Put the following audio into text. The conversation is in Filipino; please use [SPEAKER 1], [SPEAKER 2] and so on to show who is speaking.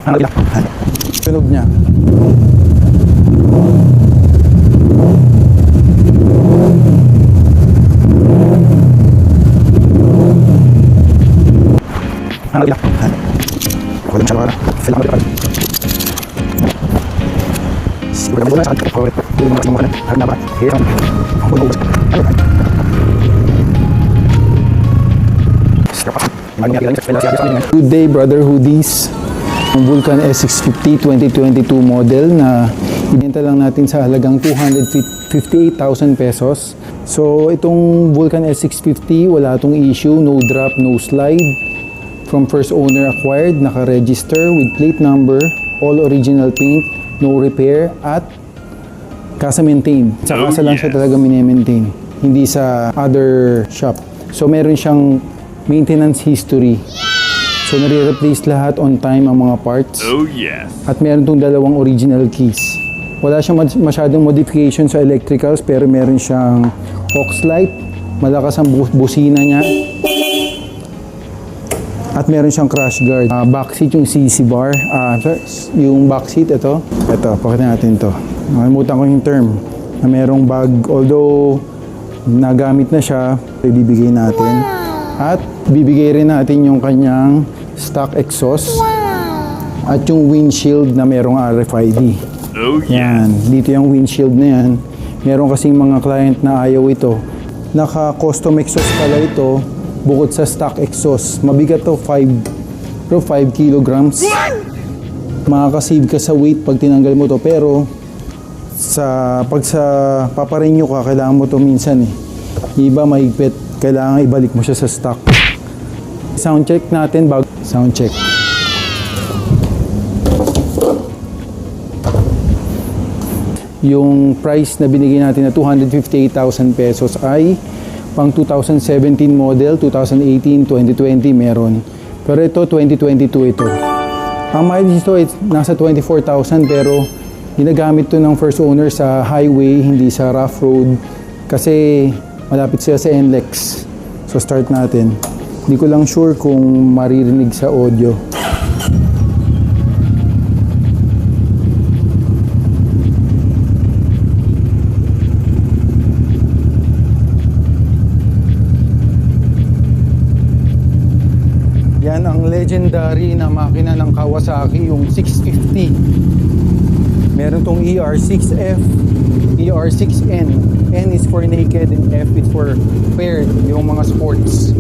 [SPEAKER 1] Tunog niya. Good day, brother hoodies. Ang Vulcan S650 2022 model na ibenta lang natin sa halagang 258,000 pesos. So itong Vulcan S650 wala itong issue, no drop, no slide. From first owner acquired, naka-register with plate number, all original paint, no repair, at kasa maintain. Sa kasa lang siya talaga mini-maintain, hindi sa other shop. So meron siyang maintenance history. So nare-replace lahat on time ang mga parts.
[SPEAKER 2] Oh yes.
[SPEAKER 1] At meron tong dalawang original keys. Wala siyang masyadong modification sa electricals, pero meron siyang aux light, malakas ang busina niya. At meron siyang crash guard. Backseat yung CC bar. Yung backseat, ito, pakita natin to. Nakalimutan ko yung term. Na merong bag, although nagamit na siya, ibibigay natin. At bibigay rin natin yung kanyang stock exhaust. At yung windshield na merong RFID.
[SPEAKER 2] Oh yes.
[SPEAKER 1] Yan, dito yung windshield na yan. Meron kasing mga client na ayaw ito. Naka-custom exhaust pala ito. Bukod sa stock exhaust, mabigat to 5 kilograms. Makakasave ka sa weight pag tinanggal mo to, pero pag paparenew ka, kailangan mo to minsan eh. Iba mahigpit, kailangan ibalik mo siya sa stock. Sound check natin bago sound check. Yung price na binigay natin na 258,000 pesos ay pang 2017 model, 2018, 2020 meron. Pero ito, 2022 ito. Ang mileage ito ay nasa 24,000 pero ginagamit to ng first owner sa highway, hindi sa rough road. Kasi malapit sila sa NLEX. So start natin. Hindi ko lang sure kung maririnig sa audio. Yan ang legendary na makina ng Kawasaki, yung 650. Meron tong ER6F, ER6N. N is for naked and F is for paired, yung mga sports.